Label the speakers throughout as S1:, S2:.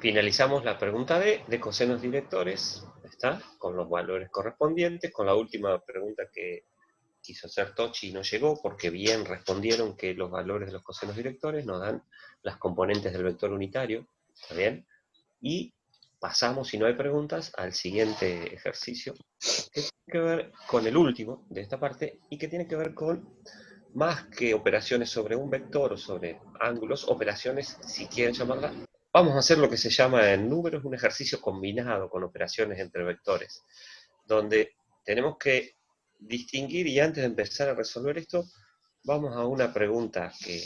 S1: Finalizamos la pregunta de cosenos directores, ¿está? Con los valores correspondientes, con la última pregunta que quiso hacer Tochi y no llegó, porque bien respondieron que los valores de los cosenos directores nos dan las componentes del vector unitario, ¿está bien? Y pasamos, si no hay preguntas, al siguiente ejercicio, que tiene que ver con el último de esta parte, y que tiene que ver con, más que operaciones sobre un vector o sobre ángulos, operaciones, si quieren llamarlas, vamos a hacer lo que se llama en números un ejercicio combinado con operaciones entre vectores, donde tenemos que distinguir, y antes de empezar a resolver esto, vamos a una pregunta que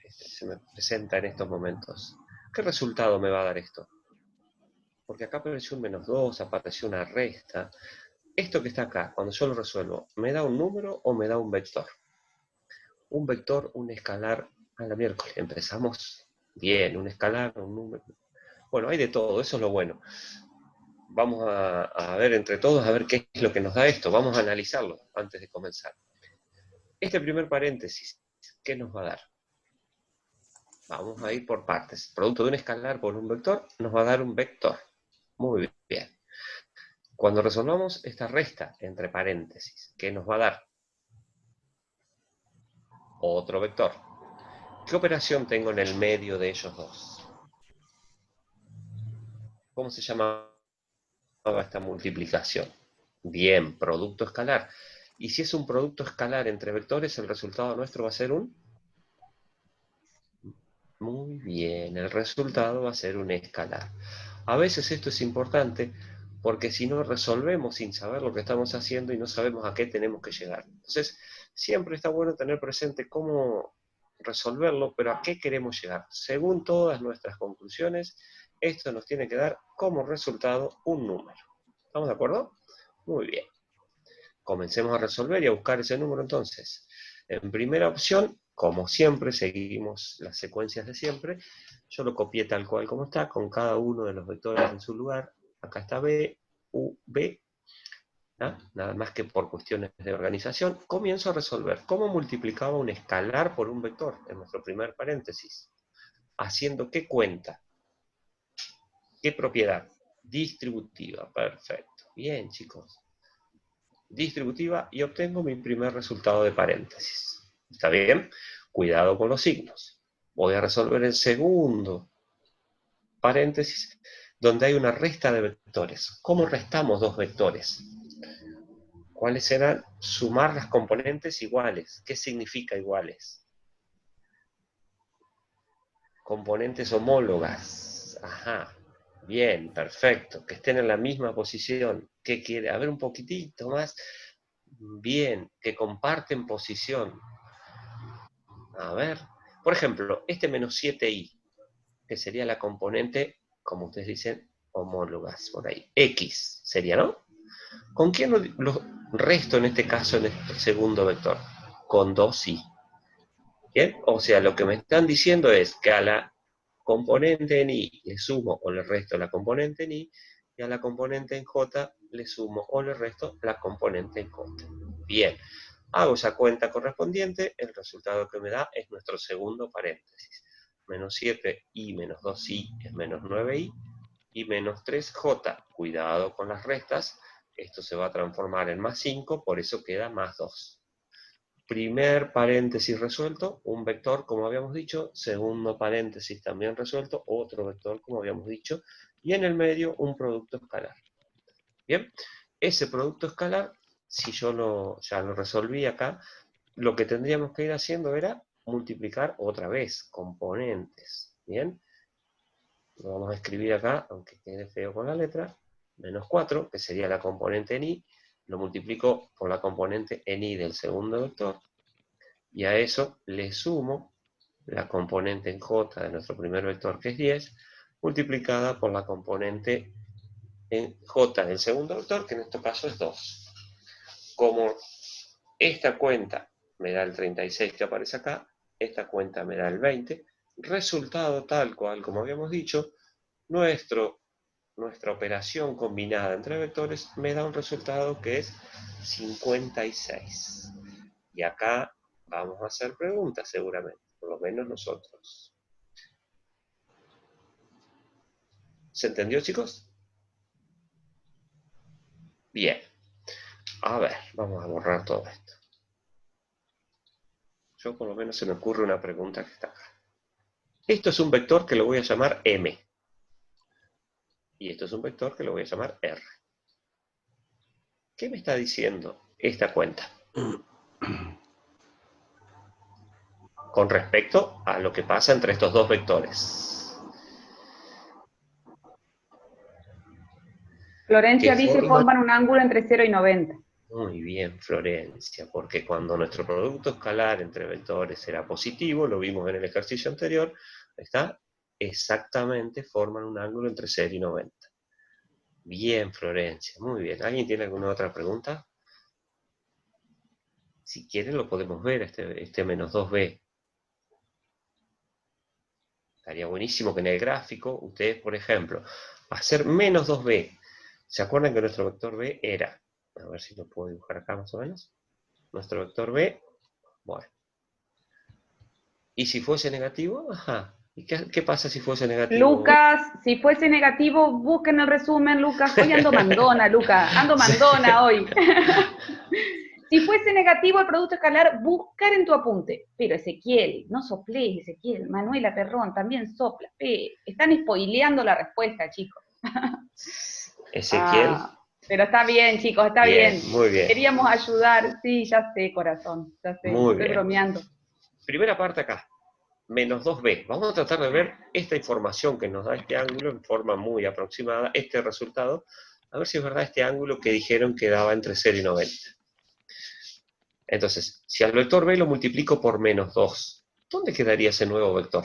S1: se me presenta en estos momentos. ¿Qué resultado me va a dar esto? Porque acá apareció un -2, apareció una resta. Esto que está acá, cuando yo lo resuelvo, ¿me da un número o me da un vector? Un vector, un escalar, a la miércoles. Empezamos bien, un escalar, un número. Bueno, hay de todo, eso es lo bueno. Vamos a ver entre todos, a ver qué es lo que nos da esto. Vamos a analizarlo antes de comenzar. Este primer paréntesis, ¿qué nos va a dar? Vamos a ir por partes. Producto de un escalar por un vector nos va a dar un vector. Muy bien. Cuando resolvamos esta resta entre paréntesis, ¿qué nos va a dar? Otro vector. ¿Qué operación tengo en el medio de ellos dos? ¿Cómo se llama esta multiplicación? Bien, producto escalar. Y si es un producto escalar entre vectores, el resultado nuestro va a ser un... Muy bien, el resultado va a ser un escalar. A veces esto es importante porque si no resolvemos sin saber lo que estamos haciendo y no sabemos a qué tenemos que llegar. Entonces, siempre está bueno tener presente cómo resolverlo, pero a qué queremos llegar. Según todas nuestras conclusiones, esto nos tiene que dar como resultado un número. ¿Estamos de acuerdo? Muy bien. Comencemos a resolver y a buscar ese número entonces. En primera opción, como siempre, seguimos las secuencias de siempre. Yo lo copié tal cual como está, con cada uno de los vectores en su lugar. Acá está B, U, B. ¿Ah? Nada más que por cuestiones de organización. Comienzo a resolver. ¿Cómo multiplicaba un escalar por un vector? En nuestro primer paréntesis. ¿Haciendo qué cuenta? ¿Qué propiedad? Distributiva. Perfecto. Bien, chicos. Distributiva y obtengo mi primer resultado de paréntesis. ¿Está bien? Cuidado con los signos. Voy a resolver el segundo paréntesis, donde hay una resta de vectores. ¿Cómo restamos dos vectores? ¿Cuáles serán? Sumar las componentes iguales. ¿Qué significa iguales? Componentes homólogas. Ajá. Bien, perfecto. Que estén en la misma posición. ¿Qué quiere? A ver un poquitito más. Bien, que comparten posición. A ver, por ejemplo, este menos 7i, que sería la componente, como ustedes dicen, homólogas, por ahí. X sería, ¿no? ¿Con quién lo resto en este caso en este segundo vector? Con 2i. ¿Bien? O sea, lo que me están diciendo es que a la componente en i le sumo o le resto la componente en i, y a la componente en j le sumo o le resto la componente en j. Bien. Hago esa cuenta correspondiente, el resultado que me da es nuestro segundo paréntesis. Menos 7i menos 2i es menos 9i, y menos 3j. Cuidado con las restas, esto se va a transformar en más 5, por eso queda más 2. Primer paréntesis resuelto, un vector como habíamos dicho, segundo paréntesis también resuelto, otro vector como habíamos dicho, y en el medio un producto escalar. Bien, ese producto escalar, si yo ya lo resolví acá, lo que tendríamos que ir haciendo era multiplicar otra vez componentes. Bien, lo vamos a escribir acá, aunque quede feo con la letra, menos 4, que sería la componente en i, lo multiplico por la componente en i del segundo vector, y a eso le sumo la componente en j de nuestro primer vector, que es 10, multiplicada por la componente en j del segundo vector, que en este caso es 2. Como esta cuenta me da el 36 que aparece acá, esta cuenta me da el 20, resultado tal cual como habíamos dicho, nuestra operación combinada entre vectores me da un resultado que es 56. Y acá vamos a hacer preguntas seguramente, por lo menos nosotros. ¿Se entendió, chicos? Bien. A ver, vamos a borrar todo esto. Yo por lo menos se me ocurre una pregunta que está acá. Esto es un vector que lo voy a llamar M. Y esto es un vector que lo voy a llamar R. ¿Qué me está diciendo esta cuenta? Con respecto a lo que pasa entre estos dos vectores.
S2: Florencia dice forman un ángulo entre 0 y 90.
S1: Muy bien, Florencia, porque cuando nuestro producto escalar entre vectores era positivo, lo vimos en el ejercicio anterior, está exactamente forman un ángulo entre 0 y 90. Bien, Florencia, muy bien. ¿Alguien tiene alguna otra pregunta? Si quieren lo podemos ver, este menos 2b. Estaría buenísimo que en el gráfico, ustedes, por ejemplo, hacer menos 2b. ¿Se acuerdan que nuestro vector b era? A ver si lo puedo dibujar acá más o menos. Nuestro vector b, bueno. ¿Y si fuese negativo? Ajá. ¿Y qué pasa si fuese negativo?
S2: Lucas, si fuese negativo, busquen el resumen, Lucas. Hoy ando mandona, Lucas. Ando mandona hoy. Si fuese negativo el producto escalar, buscar en tu apunte. Pero Ezequiel, no soplés, Ezequiel. Manuela Perrón, también sopla. Están spoileando la respuesta, chicos.
S1: Ezequiel.
S2: Pero está bien, chicos, está bien.
S1: Muy bien.
S2: Queríamos ayudar. Sí, ya sé, corazón. Ya sé,
S1: Muy
S2: estoy
S1: bien.
S2: bromeando.
S1: Primera parte acá. Menos 2b. Vamos a tratar de ver esta información que nos da este ángulo en forma muy aproximada, este resultado, a ver si es verdad este ángulo que dijeron que daba entre 0 y 90. Entonces, si al vector b lo multiplico por menos 2, ¿dónde quedaría ese nuevo vector?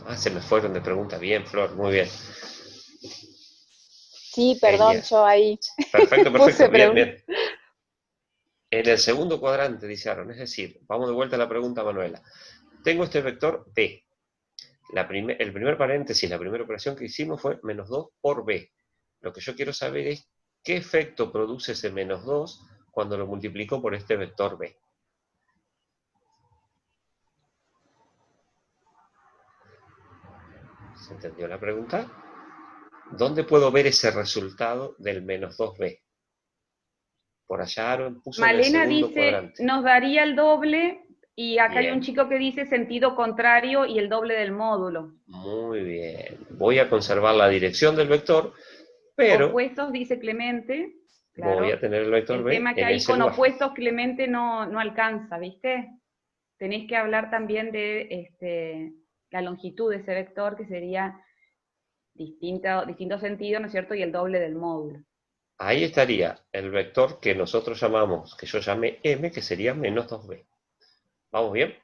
S1: Ah, se me fueron de pregunta. Bien, Flor, muy bien.
S3: Sí, perdón, yo ahí
S1: Perfecto,
S3: puse
S1: bien,
S3: pregunta.
S1: bien. En el segundo cuadrante, dice Aaron, es decir, vamos de vuelta a la pregunta, Manuela. Tengo este vector b. El primer paréntesis, la primera operación que hicimos fue menos 2 por b. Lo que yo quiero saber es qué efecto produce ese menos 2 cuando lo multiplico por este vector b. ¿Se entendió la pregunta? ¿Dónde puedo ver ese resultado del menos 2b? Por allá Aaron puso en el
S2: Malena
S1: segundo
S2: dice,
S1: cuadrante.
S2: nos daría el doble, y acá hay un
S1: Bien.
S2: chico que dice sentido contrario y el doble del módulo.
S1: Muy bien. Voy a conservar la dirección del vector, pero
S2: Opuestos, dice Clemente. Claro.
S1: voy a tener el vector
S2: El
S1: b
S2: tema que
S1: en
S2: ahí
S1: ese
S2: con
S1: lugar.
S2: opuestos Clemente no alcanza, ¿viste? Tenéis que hablar también de la longitud de ese vector, que sería distinto sentido, ¿no es cierto? Y el doble del módulo.
S1: Ahí estaría el vector que nosotros llamamos, que yo llamé m, que sería menos 2b. ¿Vamos bien?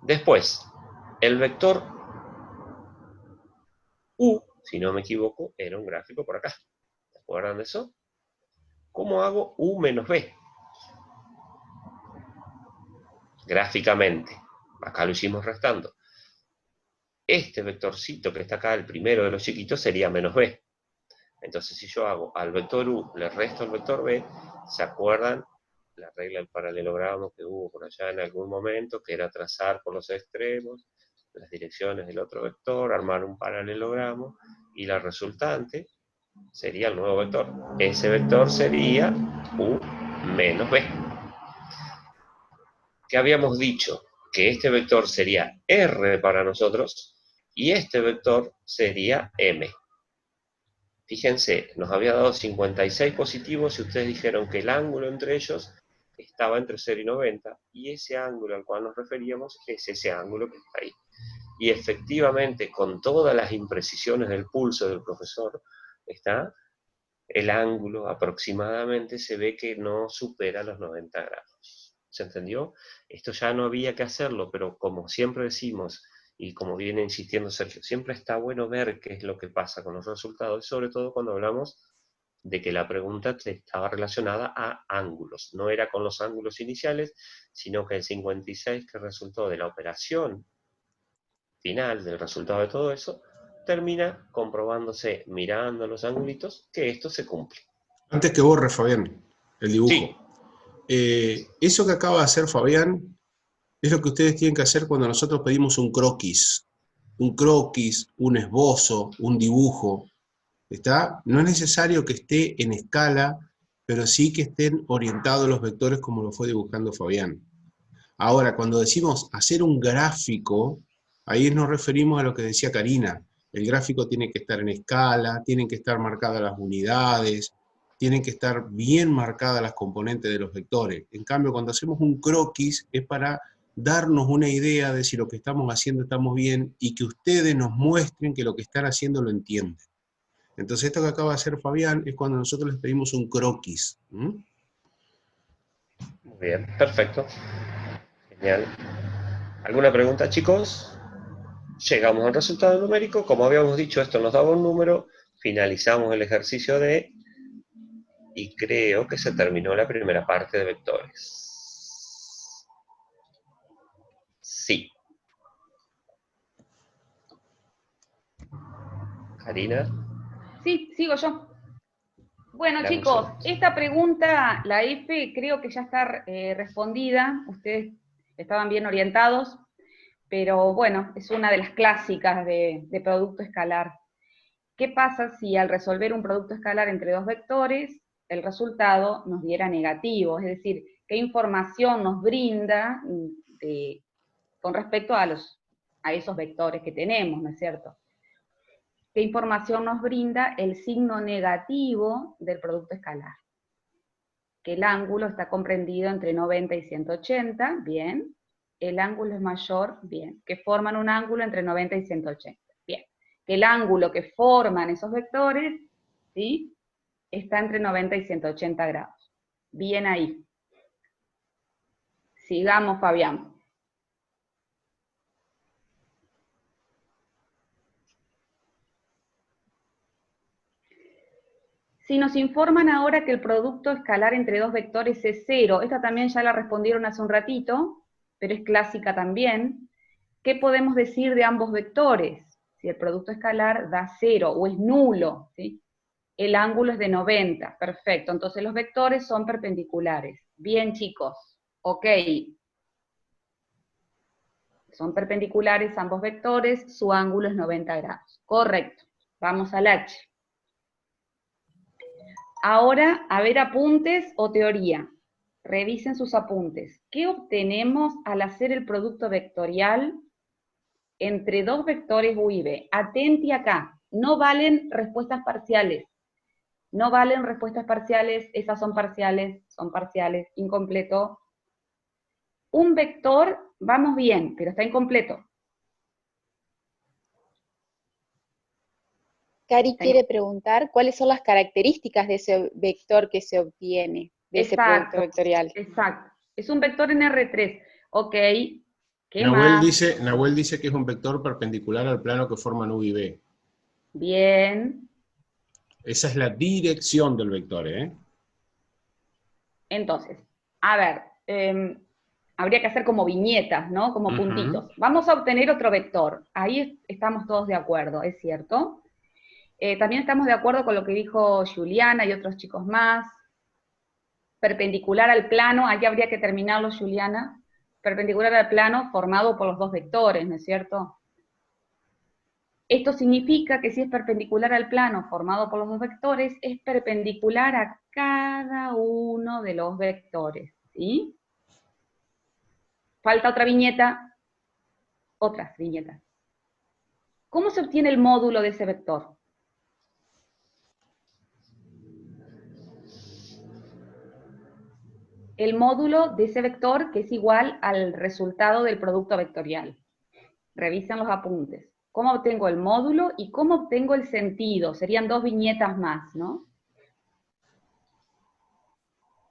S1: Después, el vector u, si no me equivoco, era un gráfico por acá. ¿Se acuerdan de eso? ¿Cómo hago u menos b? Gráficamente. Acá lo hicimos restando. Este vectorcito que está acá, el primero de los chiquitos, sería menos b. Entonces, si yo hago al vector u, le resto el vector b, ¿se acuerdan la regla del paralelogramo que hubo por allá en algún momento, que era trazar por los extremos las direcciones del otro vector, armar un paralelogramo, y la resultante sería el nuevo vector? Ese vector sería u menos b. ¿Qué habíamos dicho? Que este vector sería r para nosotros, y este vector sería m. Fíjense, nos había dado 56 positivos y ustedes dijeron que el ángulo entre ellos estaba entre 0 y 90, y ese ángulo al cual nos referíamos es ese ángulo que está ahí. Y efectivamente, con todas las imprecisiones del pulso del profesor, el ángulo aproximadamente se ve que no supera los 90 grados. ¿Se entendió? Esto ya no había que hacerlo, pero como siempre decimos, y como viene insistiendo Sergio, siempre está bueno ver qué es lo que pasa con los resultados, sobre todo cuando hablamos de que la pregunta estaba relacionada a ángulos. No era con los ángulos iniciales, sino que el 56 que resultó de la operación final, del resultado de todo eso, termina comprobándose, mirando los angulitos, que esto se cumple.
S4: Antes que borre, Fabián, el dibujo.
S1: Sí.
S4: Eso que acaba de hacer Fabián,
S3: Es lo que ustedes tienen que hacer cuando nosotros pedimos un croquis, un esbozo, un dibujo. ¿Está? No es necesario que esté en escala, pero sí que estén orientados los vectores como lo fue dibujando Fabián. Ahora, cuando decimos hacer un gráfico, ahí nos referimos a lo que decía Karina. El gráfico tiene que estar en escala, tienen que estar marcadas las unidades, tienen que estar bien marcadas las componentes de los vectores. En cambio, cuando hacemos un croquis es para darnos una idea de si lo que estamos haciendo estamos bien y que ustedes nos muestren que lo que están haciendo lo entienden. Entonces esto que acaba de hacer Fabián es cuando nosotros les pedimos un croquis.
S1: Muy bien, perfecto. Genial. ¿Alguna pregunta, chicos? Llegamos al resultado numérico. Como habíamos dicho, esto nos daba un número. Finalizamos el ejercicio de... Y creo que se terminó la primera parte de vectores. Sí. Karina.
S2: Sí, sigo yo. Bueno,
S1: Dame un
S2: chicos,
S1: segundo.
S2: esta pregunta, la F, creo que ya está respondida. Ustedes estaban bien orientados, pero bueno, es una de las clásicas de producto escalar. ¿Qué pasa si al resolver un producto escalar entre dos vectores, el resultado nos diera negativo? Es decir, ¿qué información nos brinda con respecto a esos vectores que tenemos, ¿no es cierto? ¿Qué información nos brinda el signo negativo del producto escalar? Que el ángulo está comprendido entre 90 y 180, bien. El ángulo es mayor, bien. Que forman un ángulo entre 90 y 180, bien. Que el ángulo que forman esos vectores, ¿sí?, está entre 90 y 180 grados. Bien ahí. Sigamos, Fabián. Si nos informan ahora que el producto escalar entre dos vectores es cero, esta también ya la respondieron hace un ratito, pero es clásica también. ¿Qué podemos decir de ambos vectores? Si el producto escalar da cero o es nulo, ¿sí? El ángulo es de 90, perfecto. Entonces los vectores son perpendiculares. Bien, chicos, ok. Son perpendiculares ambos vectores, su ángulo es 90 grados. Correcto. Vamos al H. Ahora, a ver apuntes o teoría. Revisen sus apuntes. ¿Qué obtenemos al hacer el producto vectorial entre dos vectores U y B? Atenti acá. No valen respuestas parciales. No valen respuestas parciales. Esas son parciales, incompleto. Un vector, vamos bien, pero está incompleto.
S4: Cari quiere preguntar cuáles son las características de ese vector que se obtiene, de ese producto vectorial.
S2: Exacto. Es un vector en R3. Ok. ¿Qué más?
S3: Nahuel dice que es un vector perpendicular al plano que forman U y B.
S2: Bien.
S3: Esa es la dirección del vector, ¿eh?
S2: Entonces, a ver, habría que hacer como viñetas, ¿no? Como puntitos. Vamos a obtener otro vector. Ahí estamos todos de acuerdo, ¿es cierto? También estamos de acuerdo con lo que dijo Juliana y otros chicos más. Perpendicular al plano, ahí habría que terminarlo, Juliana. Perpendicular al plano formado por los dos vectores, ¿no es cierto? Esto significa que si es perpendicular al plano formado por los dos vectores, es perpendicular a cada uno de los vectores, ¿sí? Falta otra viñeta, otras viñetas. ¿Cómo se obtiene el módulo de ese vector? El módulo de ese vector que es igual al resultado del producto vectorial. Revisen los apuntes. ¿Cómo obtengo el módulo y cómo obtengo el sentido? Serían dos viñetas más, ¿no?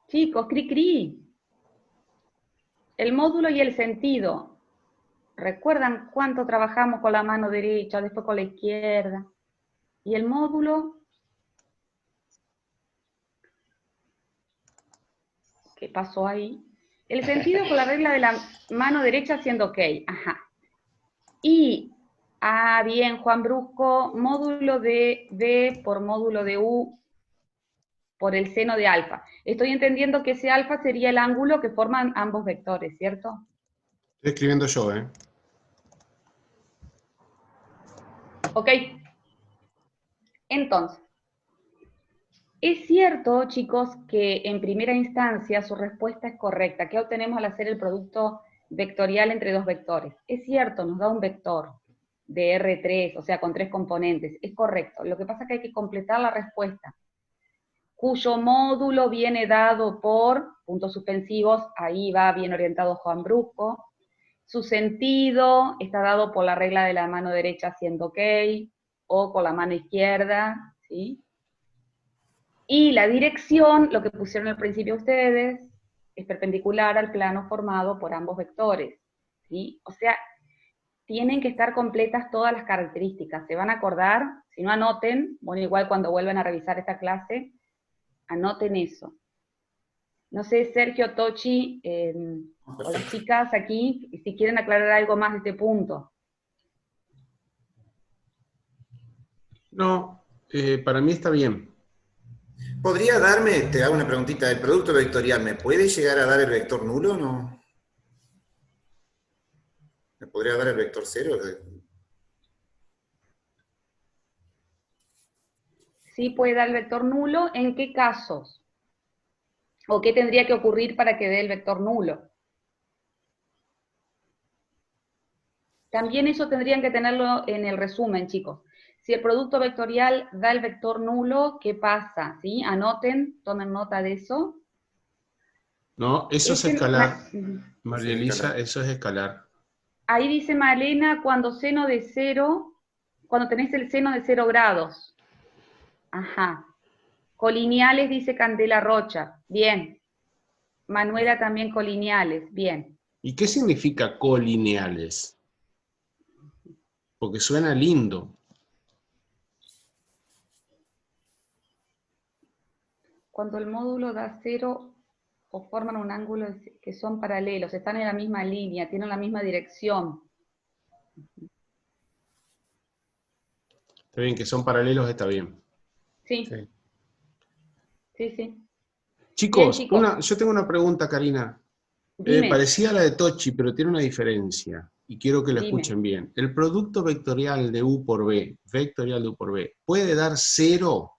S2: Chicos, cri. El módulo y el sentido. ¿Recuerdan cuánto trabajamos con la mano derecha, después con la izquierda? ¿Y el módulo? ¿Qué pasó ahí? El sentido con la regla de la mano derecha haciendo ok. Ajá. Y, bien, Juan Brusco, módulo de B por módulo de U por el seno de alfa. Estoy entendiendo que ese alfa sería el ángulo que forman ambos vectores, ¿cierto?
S3: Estoy escribiendo yo,
S2: ¿Ok? Entonces, es cierto, chicos, que en primera instancia su respuesta es correcta. ¿Qué obtenemos al hacer el producto vectorial entre dos vectores? Es cierto, nos da un vector de R3, o sea, con 3 componentes. Es correcto. Lo que pasa es que hay que completar la respuesta, cuyo módulo viene dado por puntos suspensivos, ahí va bien orientado Juan Brusco. Su sentido está dado por la regla de la mano derecha haciendo OK, o con la mano izquierda, ¿sí? Y la dirección, lo que pusieron al principio ustedes, es perpendicular al plano formado por ambos vectores, ¿sí? O sea, tienen que estar completas todas las características. ¿Se van a acordar? Si no, anoten. Bueno, igual cuando vuelvan a revisar esta clase, anoten eso. No sé, Sergio, Tochi, o las chicas aquí, si quieren aclarar algo más de este punto.
S3: No, para mí está bien.
S5: ¿Podría darme, te hago una preguntita, el producto vectorial, ¿me puede llegar a dar el vector nulo o no? ¿Me podría dar el vector cero?
S2: Sí puede dar el vector nulo, ¿en qué casos? ¿O qué tendría que ocurrir para que dé el vector nulo? También eso tendrían que tenerlo en el resumen, chicos. Si el producto vectorial da el vector nulo, ¿qué pasa? ¿Sí? Anoten, tomen nota de eso.
S3: No, eso es escalar. María
S5: Sí,
S3: Elisa,
S5: escalar.
S3: eso es escalar.
S2: Ahí dice Malena, cuando seno de 0, cuando tenés el seno de 0 grados. Ajá. Colineales, dice Candela Rocha. Bien. Manuela también colineales. Bien.
S3: ¿Y qué significa colineales? Porque suena lindo.
S2: Cuando el módulo da 0 o forman un ángulo que son paralelos, están en la misma línea, tienen la misma dirección.
S3: Está bien, que son paralelos, está bien.
S2: Sí,
S3: Sí.
S2: sí, sí. Bien,
S3: Chicos,
S2: chicos,
S3: yo tengo una pregunta, Karina.
S2: dime,
S3: Parecida a la de Tochi, pero tiene una diferencia. Y quiero que la
S2: dime.
S3: escuchen bien. El producto vectorial de U por B, vectorial de U por B, ¿puede dar 0?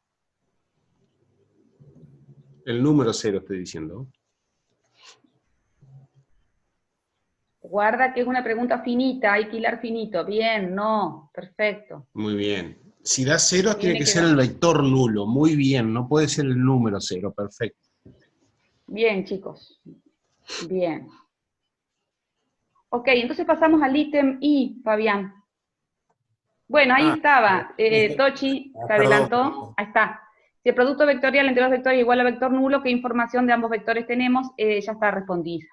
S3: El número 0 estoy diciendo.
S2: Guarda que es una pregunta finita, hay que hilar finito. Bien, no, perfecto.
S3: Muy bien. Si da 0 tiene
S2: Tiene
S3: que
S2: que
S3: ser
S2: dar.
S3: el vector nulo. Muy bien, no puede ser el número 0. Perfecto.
S2: Bien, chicos. Bien. Ok, entonces pasamos al ítem I, Fabián. Bueno, ahí estaba. Tochi se
S5: Perdón.
S2: adelantó. Ahí está. Si el producto vectorial entre dos vectores es igual a vector nulo, ¿qué información de ambos vectores tenemos? Ya está respondida.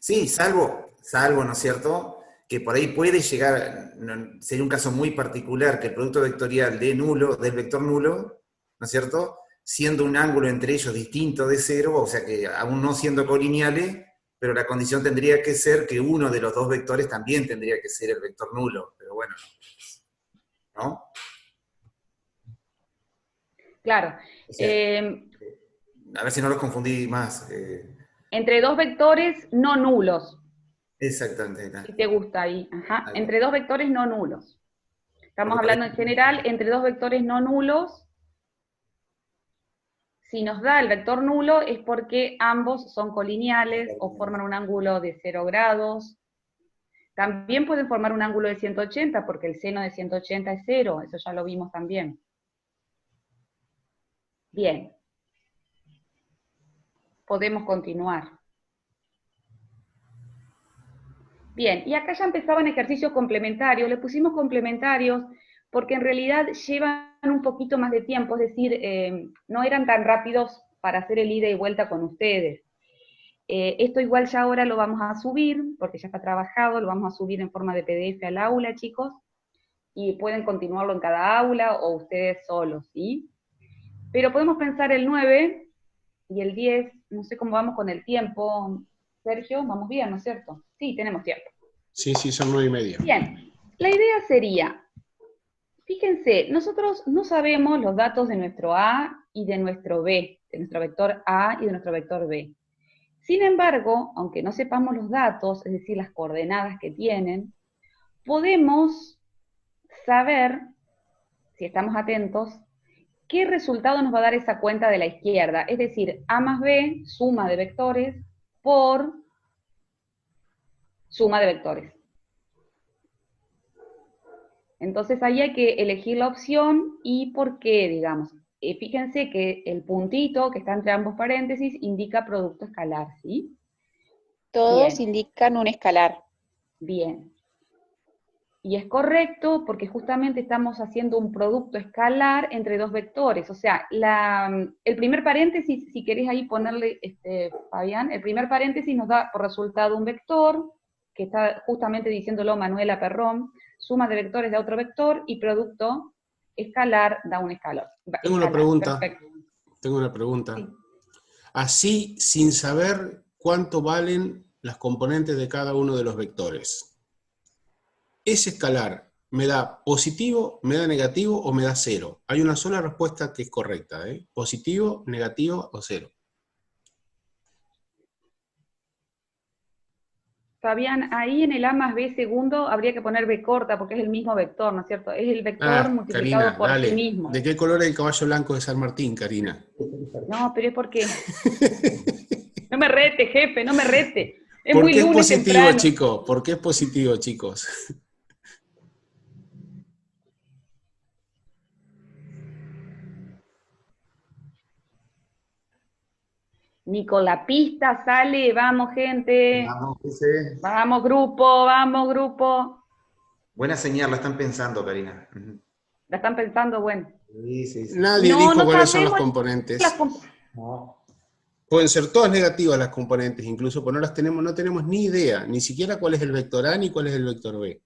S5: Sí, salvo, ¿no es cierto? Que por ahí puede llegar, sería un caso muy particular, que el producto vectorial de nulo, del vector nulo, ¿no es cierto? Siendo un ángulo entre ellos distinto de 0, o sea que aún no siendo colineales, pero la condición tendría que ser que uno de los dos vectores también tendría que ser el vector nulo, pero bueno, ¿no?
S2: Claro.
S5: O sea, a ver si no los confundí más.
S2: Entre dos vectores no nulos.
S5: Exactamente.
S2: ¿Qué te gusta ahí? Ajá.
S5: Ahí va.
S2: Entre dos vectores no nulos. Estamos
S5: Porque por ahí,
S2: hablando en general, entre dos vectores no nulos. Si nos da el vector nulo es porque ambos son colineales o forman un ángulo de 0 grados. También pueden formar un ángulo de 180 porque el seno de 180 es 0, eso ya lo vimos también. Bien. Podemos continuar. Bien, y acá ya empezaban ejercicios complementarios. Le pusimos complementarios porque en realidad llevan un poquito más de tiempo, es decir, no eran tan rápidos para hacer el ida y vuelta con ustedes. Esto igual ya ahora lo vamos a subir, porque ya está trabajado, lo vamos a subir en forma de PDF al aula, chicos, y pueden continuarlo en cada aula o ustedes solos, ¿sí? Pero podemos pensar el 9 y el 10, no sé cómo vamos con el tiempo. Sergio, vamos bien, ¿no es cierto? Sí, tenemos tiempo.
S3: Sí, son 9:30.
S2: Bien, la idea sería, fíjense, nosotros no sabemos los datos de nuestro A y de nuestro B, de nuestro vector A y de nuestro vector B. Sin embargo, aunque no sepamos los datos, es decir, las coordenadas que tienen, podemos saber, si estamos atentos, qué resultado nos va a dar esa cuenta de la izquierda. Es decir, A más B, suma de vectores, por suma de vectores. Entonces ahí hay que elegir la opción y por qué, digamos. Fíjense que el puntito que está entre ambos paréntesis indica producto escalar, ¿sí?
S4: Todos
S2: Bien.
S4: indican un escalar.
S2: Bien. Y es correcto porque justamente estamos haciendo un producto escalar entre dos vectores. O sea, el primer paréntesis, si querés ahí ponerle, Fabián, el primer paréntesis nos da por resultado un vector, que está justamente diciéndolo Manuela Perrón, suma de vectores da otro vector, y producto escalar da un escalar.
S3: Tengo una pregunta.
S2: Perfecto.
S3: Tengo una pregunta.
S2: Sí.
S3: Así, sin saber cuánto valen las componentes de cada uno de los vectores, ¿ese escalar me da positivo, me da negativo o me da cero? Hay una sola respuesta que es correcta, ¿eh? Positivo, negativo o cero.
S2: Fabián, ahí en el A más B segundo habría que poner B corta porque es el mismo vector, ¿no es cierto? Es el vector multiplicado
S3: Karina,
S2: por
S3: dale.
S2: sí mismo.
S3: ¿De qué color es el caballo blanco de San Martín, Karina?
S2: No, pero es porque... No me rete, jefe, no me rete. Es
S3: ¿Por
S2: muy
S3: qué es
S2: lunes
S3: positivo,
S2: temprano.
S3: chicos? ¿Por qué es positivo, chicos?
S2: Ni con la pista sale, vamos gente.
S5: Vamos, José.
S2: Vamos grupo, vamos grupo.
S5: Buena señal, la están pensando, Karina. Ujú.
S2: La están pensando, bueno.
S5: Sí, sí, sí.
S3: Nadie
S2: No,
S3: dijo
S2: no
S3: cuáles son las
S2: sabemos las
S3: componentes.
S5: No.
S3: Pueden ser todas negativas las componentes, incluso, pues no tenemos ni idea, ni siquiera cuál es el vector A ni cuál es el vector B.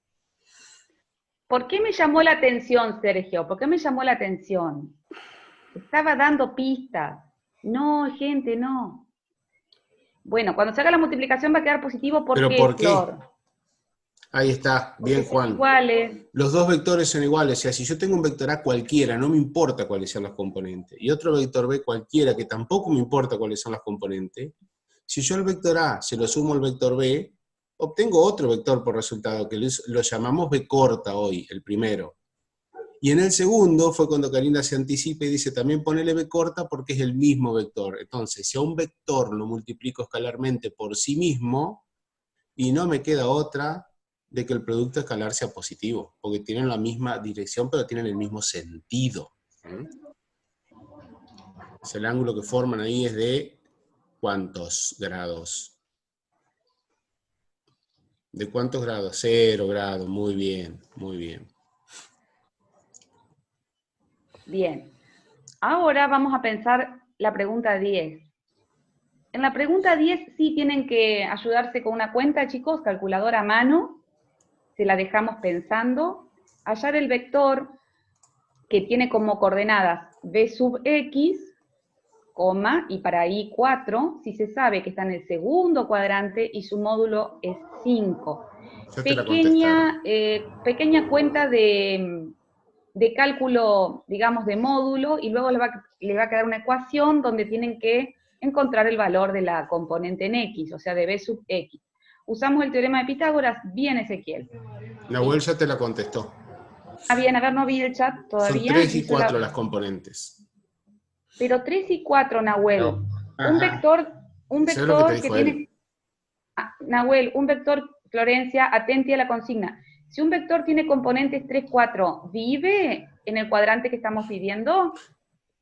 S2: ¿Por qué me llamó la atención, Sergio? ¿Por qué me llamó la atención? Estaba dando pistas. No, gente, no. Bueno, cuando se haga la multiplicación va a quedar positivo. ¿Por
S3: ¿Pero
S2: qué,
S3: por qué?
S2: Flor?
S3: Ahí está, bien
S2: Porque son
S3: Juan.
S2: iguales.
S3: Los dos vectores son iguales, o sea, si yo tengo un vector A cualquiera, no me importa cuáles sean las componentes, y otro vector B cualquiera, que tampoco me importa cuáles son las componentes, si yo el vector A se lo sumo al vector B, obtengo otro vector por resultado, que lo llamamos B corta hoy, el primero. Y en el segundo fue cuando Karina se anticipa y dice, también ponele B corta porque es el mismo vector. Entonces, si a un vector lo multiplico escalarmente por sí mismo, y no me queda otra de que el producto escalar sea positivo, porque tienen la misma dirección, pero tienen el mismo sentido. Pues el ángulo que forman ahí es de ¿cuántos grados? ¿De cuántos grados? 0 grados, muy bien, muy bien.
S2: Bien. Ahora vamos a pensar la pregunta 10. En la pregunta 10 sí tienen que ayudarse con una cuenta, chicos, calculadora a mano. Se la dejamos pensando. Hallar el vector que tiene como coordenadas b sub x, coma, y para i 4, si se sabe que está en el segundo cuadrante y su módulo es 5.
S3: Ya te la contestaron.
S2: Pequeña cuenta de cálculo, digamos, de módulo, y luego le va a quedar una ecuación donde tienen que encontrar el valor de la componente en x, o sea, de b sub x. Usamos el teorema de Pitágoras, bien, Ezequiel.
S3: Nahuel ya te la contestó.
S2: Ah, bien, a ver, no vi el chat todavía.
S3: Son 3 y 4 las componentes.
S2: Pero 3 y 4, Nahuel.
S1: No.
S2: Un vector
S3: Eso es lo que te
S2: que
S3: dijo
S2: tiene...
S3: él.
S2: Nahuel, un vector, Florencia, atenti a la consigna. Si un vector tiene componentes 3, 4, ¿vive en el cuadrante que estamos pidiendo?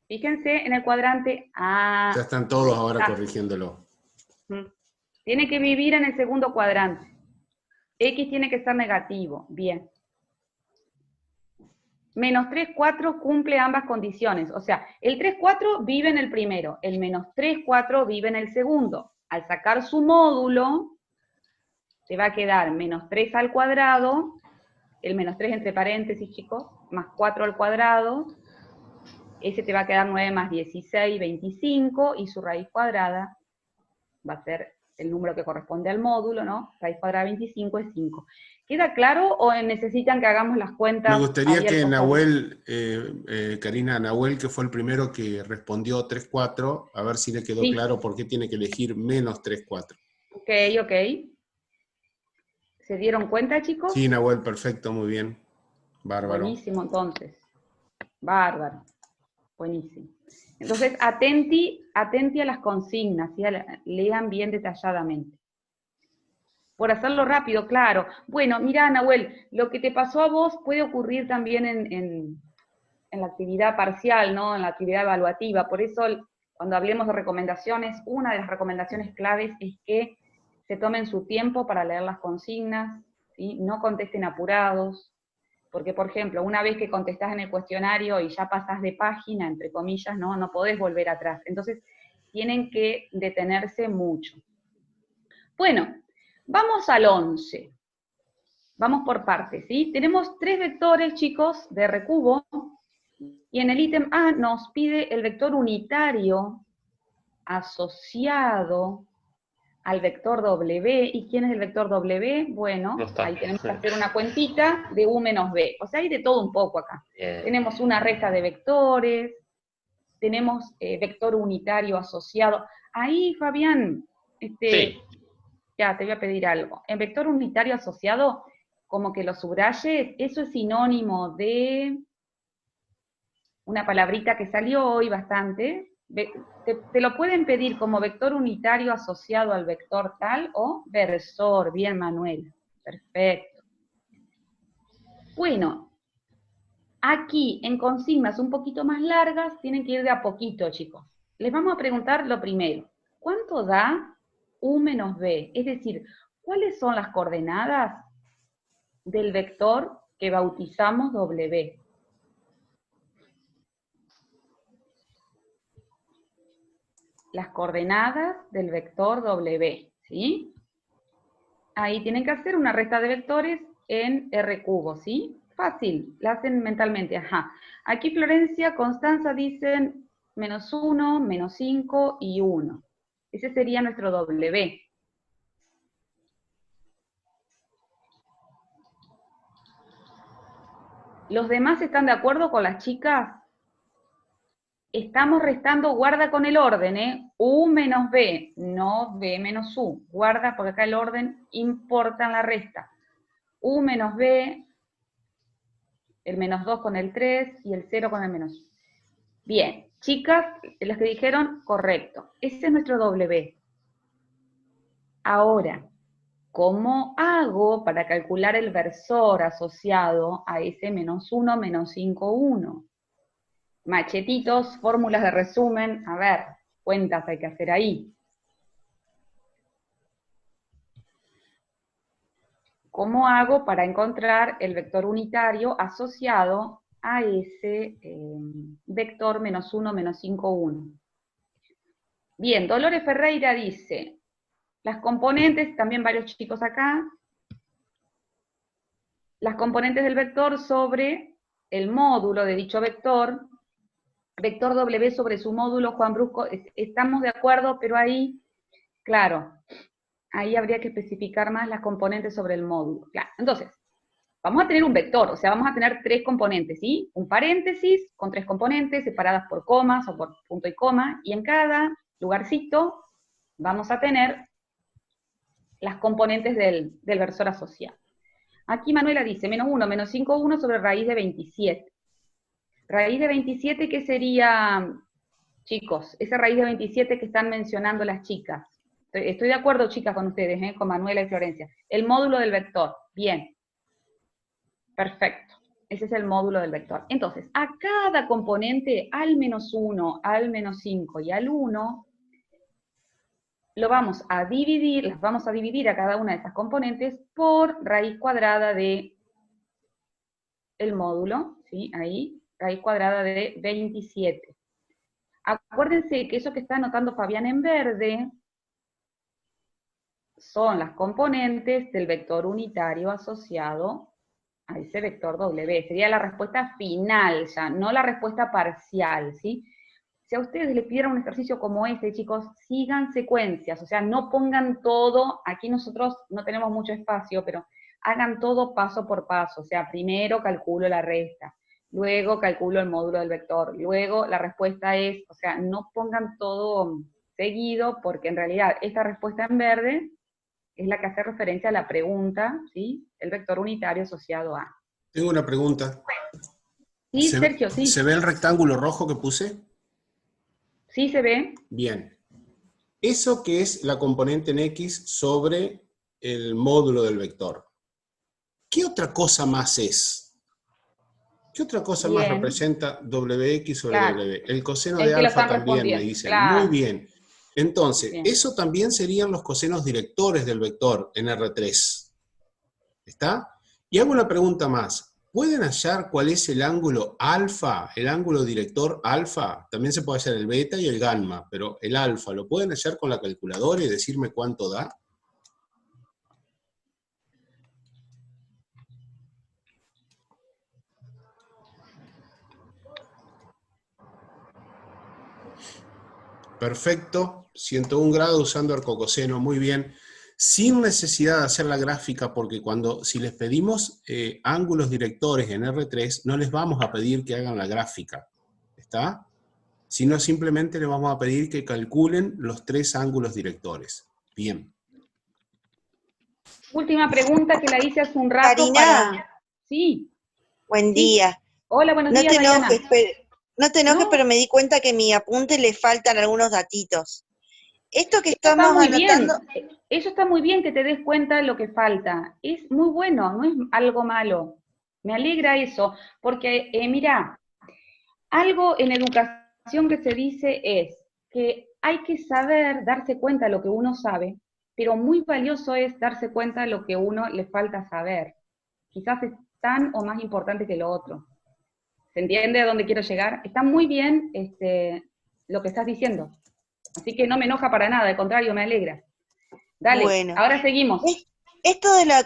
S2: Fíjense en el cuadrante A.
S3: Ya están todos ahora
S2: Ah,
S3: corrigiéndolo.
S2: tiene que vivir en el segundo cuadrante. X tiene que ser negativo. Bien. Menos 3, 4 cumple ambas condiciones. O sea, el 3, 4 vive en el primero. El menos 3, 4 vive en el segundo. Al sacar su módulo, te va a quedar menos 3 al cuadrado, el menos 3 entre paréntesis, chicos, más 4 al cuadrado, ese te va a quedar 9 más 16, 25, y su raíz cuadrada va a ser el número que corresponde al módulo, ¿no? Raíz cuadrada de 25 es 5. ¿Queda claro o necesitan que hagamos las cuentas?
S3: Me gustaría
S2: ahí al
S3: que
S2: costado?
S3: Nahuel, Karina, Nahuel, que fue el primero que respondió 3-4, a ver si le quedó
S2: Sí.
S3: claro por qué tiene que elegir menos 3-4.
S2: Ok, ok. ¿Se dieron cuenta, chicos?
S3: Sí, Nahuel, perfecto, muy bien. Bárbaro.
S2: Buenísimo, entonces. Bárbaro. Buenísimo. Entonces, atenti a las consignas, ¿sí? Lean bien detalladamente. Por hacerlo rápido, claro. Bueno, mira, Nahuel, lo que te pasó a vos puede ocurrir también en la actividad parcial, ¿no? En la actividad evaluativa. Por eso, cuando hablemos de recomendaciones, una de las recomendaciones claves es que se tomen su tiempo para leer las consignas, ¿sí? No contesten apurados, porque, por ejemplo, una vez que contestás en el cuestionario y ya pasás de página, entre comillas, no podés volver atrás. Entonces, tienen que detenerse mucho. Bueno, vamos al 11. Vamos por partes, ¿sí? Tenemos 3 vectores, chicos, de R cubo, y en el ítem A nos pide el vector unitario asociado al vector W. ¿Y quién es el vector W? Bueno,
S1: No está.
S2: ahí tenemos que hacer una cuentita de U menos B. O sea, hay de todo un poco acá.
S1: Bien.
S2: Tenemos una resta de vectores, tenemos vector unitario asociado. Ahí, Fabián,
S1: Sí.
S2: ya te voy a pedir algo. En vector unitario asociado, como que lo subrayes, eso es sinónimo de una palabrita que salió hoy bastante. Te lo pueden pedir como vector unitario asociado al vector tal o versor. Bien, Manuel. Perfecto. Bueno, aquí en consignas un poquito más largas tienen que ir de a poquito, chicos. Les vamos a preguntar lo primero. ¿Cuánto da U menos B? Es decir, ¿cuáles son las coordenadas del vector que bautizamos W? Las coordenadas del vector W, ¿sí? Ahí tienen que hacer una resta de vectores en R cubo, ¿sí? Fácil, la hacen mentalmente, ajá. Aquí Florencia, Constanza dicen -1, -5 y 1. Ese sería nuestro W. ¿Los demás están de acuerdo con las chicas? Estamos restando, guarda con el orden, ¿eh? U menos B, no B menos U. Guarda, porque acá el orden importa en la resta. U menos B, el -2 con el 3 y el 0 con el -1. Bien, chicas, las que dijeron, correcto. Ese es nuestro W. Ahora, ¿cómo hago para calcular el versor asociado a ese -1, -5, 1? Machetitos, fórmulas de resumen, a ver, cuentas hay que hacer ahí. ¿Cómo hago para encontrar el vector unitario asociado a ese vector -1, -5, 1? Bien, Dolores Ferreira dice, las componentes, también varios chicos acá, las componentes del vector sobre el módulo de dicho vector, vector W sobre su módulo, Juan Brusco, estamos de acuerdo, pero ahí, claro, ahí habría que especificar más las componentes sobre el módulo. Claro, entonces, vamos a tener un vector, o sea, vamos a tener 3 componentes, ¿sí? Un paréntesis con 3 componentes separadas por comas o por punto y coma, y en cada lugarcito vamos a tener las componentes del versor asociado. Aquí Manuela dice, -1, -5, 1 sobre raíz de 27. Raíz de 27, ¿qué sería, chicos? Esa raíz de 27 que están mencionando las chicas. Estoy de acuerdo, chicas, con ustedes, con Manuela y Florencia. El módulo del vector. Bien. Perfecto. Ese es el módulo del vector. Entonces, a cada componente, al -1, al -5 y al 1, lo vamos a dividir, las vamos a dividir a cada una de esas componentes por raíz cuadrada de el módulo, ¿sí? Ahí, raíz cuadrada de 27. Acuérdense que eso que está anotando Fabián en verde son las componentes del vector unitario asociado a ese vector W. Sería la respuesta final ya, no la respuesta parcial, ¿sí? si a ustedes les pidieran un ejercicio como este, chicos, sigan secuencias, o sea, no pongan todo, aquí nosotros no tenemos mucho espacio, pero hagan todo paso por paso, o sea, primero calculo la resta, luego calculo el módulo del vector, luego la respuesta es, o sea, no pongan todo seguido, porque en realidad esta respuesta en verde es la que hace referencia a la pregunta, ¿sí? El vector unitario asociado a.
S3: Tengo una pregunta.
S2: Sí, Sergio, sí.
S3: ¿Se ve el rectángulo rojo que puse?
S2: Sí, se ve.
S3: Bien. Eso que es la componente en X sobre el módulo del vector. ¿Qué otra cosa más es? ¿Qué otra cosa más
S2: Bien.
S3: representa WX sobre
S2: Claro.
S3: W? El coseno
S2: El
S3: de
S2: que lo
S3: alfa
S2: están
S3: también, me
S2: respondiendo.
S3: dicen.
S2: Claro.
S3: Muy bien. Entonces,
S2: Bien.
S3: eso también serían los cosenos directores del vector en R3. ¿Está? Y hago una pregunta más. ¿Pueden hallar cuál es el ángulo alfa, el ángulo director alfa? También se puede hallar el beta y el gamma, pero el alfa, ¿lo pueden hallar con la calculadora y decirme cuánto da? Perfecto, 101 grados usando arcocoseno, muy bien. Sin necesidad de hacer la gráfica, porque si les pedimos ángulos directores en R3, no les vamos a pedir que hagan la gráfica, ¿está? Sino simplemente les vamos a pedir que calculen los 3 ángulos directores. Bien.
S2: Última pregunta que la hice hace un rato
S6: Karina.
S2: para... Sí.
S6: Buen
S2: Sí.
S6: día.
S2: Hola, buenos
S6: No
S2: días,
S6: te
S2: Dayana.
S6: enojes, no te enojes,
S2: No.
S6: pero me di cuenta que a mi apunte le faltan algunos datitos. Esto que
S2: Eso está
S6: estamos
S2: muy
S6: anotando,
S2: bien. Eso está muy bien que te des cuenta de lo que falta. Es muy bueno, no es algo malo. Me alegra eso, porque mira, algo en educación que se dice es que hay que saber darse cuenta de lo que uno sabe, pero muy valioso es darse cuenta de lo que uno le falta saber. Quizás es tan o más importante que lo otro. ¿Se entiende a dónde quiero llegar? Está muy bien lo que estás diciendo. Así que no me enoja para nada, al contrario, me alegra. Dale,
S6: bueno,
S2: ahora seguimos.
S6: esto de la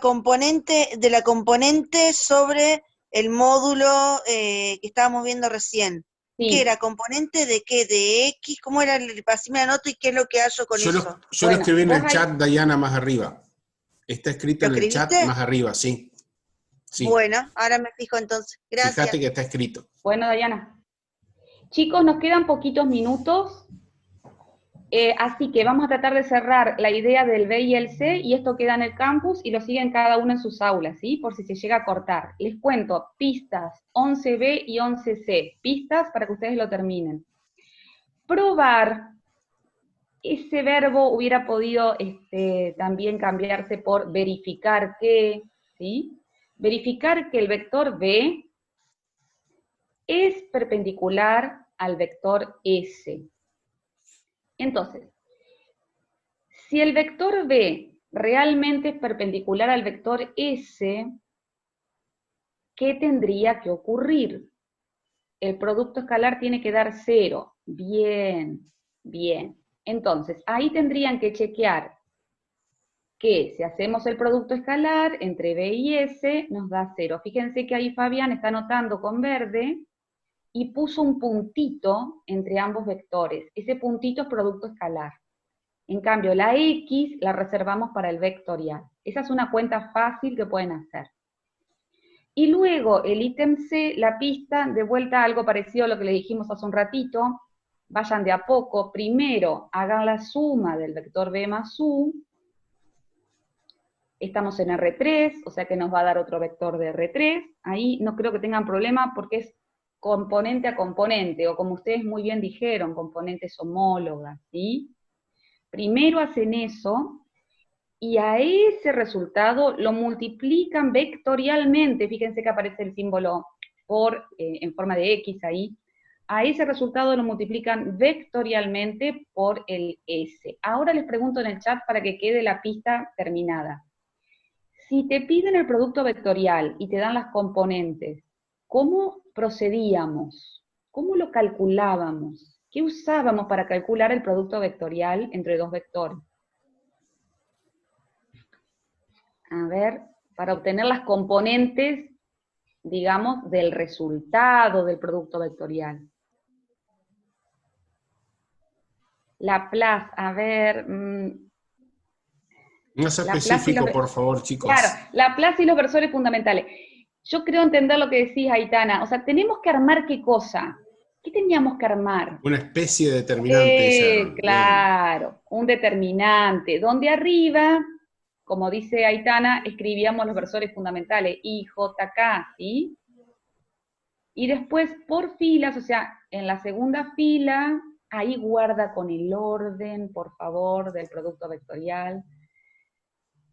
S6: componente sobre el módulo que estábamos viendo recién.
S2: Sí.
S6: ¿Qué era? ¿Componente de qué? ¿De X? ¿Cómo era? Así me anoto y qué es lo que hallo con eso.
S3: Yo lo escribí en el
S2: vos
S3: chat, Dayana, más arriba. Está escrito
S6: ¿Lo
S3: en el chat
S6: escribiste?
S3: más arriba, sí. Sí.
S6: Bueno, ahora me fijo entonces. Gracias.
S3: Fíjate que está escrito.
S2: Bueno, Dayana. Chicos, nos quedan poquitos minutos, así que vamos a tratar de cerrar la idea del B y el C, y esto queda en el campus y lo siguen cada uno en sus aulas, ¿sí? Por si se llega a cortar. Les cuento, pistas 11B y 11C, pistas para que ustedes lo terminen. Probar, ese verbo hubiera podido también cambiarse por verificar que, ¿sí? Verificar que el vector B es perpendicular al vector S. Entonces, si el vector B realmente es perpendicular al vector S, ¿qué tendría que ocurrir? El producto escalar tiene que dar 0. Bien, bien. Entonces, ahí tendrían que chequear que si hacemos el producto escalar entre B y S, nos da 0. Fíjense que ahí Fabián está anotando con verde y puso un puntito entre ambos vectores. Ese puntito es producto escalar. En cambio, la X la reservamos para el vectorial. Esa es una cuenta fácil que pueden hacer. Y luego, el ítem C, la pista, de vuelta a algo parecido a lo que le dijimos hace un ratito, vayan de a poco. Primero, hagan la suma del vector B más U. Estamos en R3, o sea que nos va a dar otro vector de R3. Ahí no creo que tengan problema porque es componente a componente, o como ustedes muy bien dijeron, componentes homólogas, ¿sí? Primero hacen eso, y a ese resultado lo multiplican vectorialmente. Fíjense que aparece el símbolo en forma de X ahí. A ese resultado lo multiplican vectorialmente por el S. Ahora les pregunto en el chat para que quede la pista terminada. Si te piden el producto vectorial y te dan las componentes, ¿cómo procedíamos? ¿Cómo lo calculábamos? ¿Qué usábamos para calcular el producto vectorial entre dos vectores? A ver, para obtener las componentes, digamos, del resultado del producto vectorial. Laplace, a ver...
S3: Más
S2: Laplace
S3: específico, por favor, chicos.
S2: Claro, Laplace y los versores fundamentales. Yo creo entender lo que decís, Aitana. O sea, tenemos que armar ¿qué cosa? ¿Qué teníamos que armar?
S3: Una especie de determinante.
S2: Claro, un determinante, donde arriba, como dice Aitana, escribíamos los versores fundamentales, I, J, K, ¿sí? Y después por filas, o sea, en la segunda fila, ahí guarda con el orden, por favor, del producto vectorial,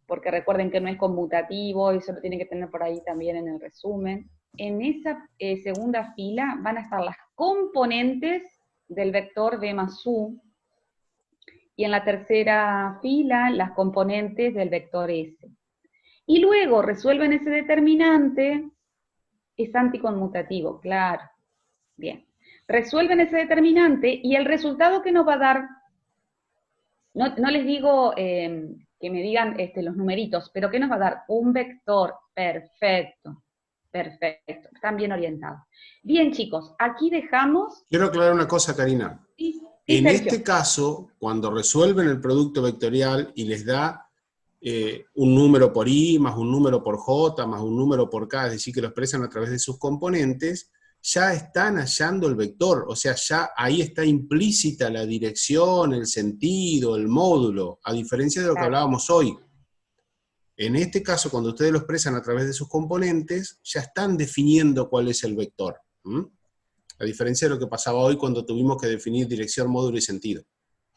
S2: porque recuerden que no es conmutativo, eso lo tienen que tener por ahí también en el resumen. En esa segunda fila van a estar las componentes del vector B más U, y en la tercera fila las componentes del vector S. Y luego resuelven ese determinante, es anticonmutativo, claro. Bien. Resuelven ese determinante y el resultado que nos va a dar, no les digo que me digan los numeritos, pero ¿qué nos va a dar? Un vector perfecto. Perfecto, están bien orientados. Bien, chicos, aquí dejamos...
S3: Quiero aclarar una cosa, Karina.
S2: Sí,
S3: en
S2: Sergio.
S3: este caso, cuando resuelven el producto vectorial y les da un número por I, más un número por J, más un número por K, es decir, que lo expresan a través de sus componentes, ya están hallando el vector, o sea, ya ahí está implícita la dirección, el sentido, el módulo, a diferencia de lo que hablábamos hoy. En este caso, cuando ustedes lo expresan a través de sus componentes, ya están definiendo cuál es el vector. A diferencia de lo que pasaba hoy cuando tuvimos que definir dirección, módulo y sentido.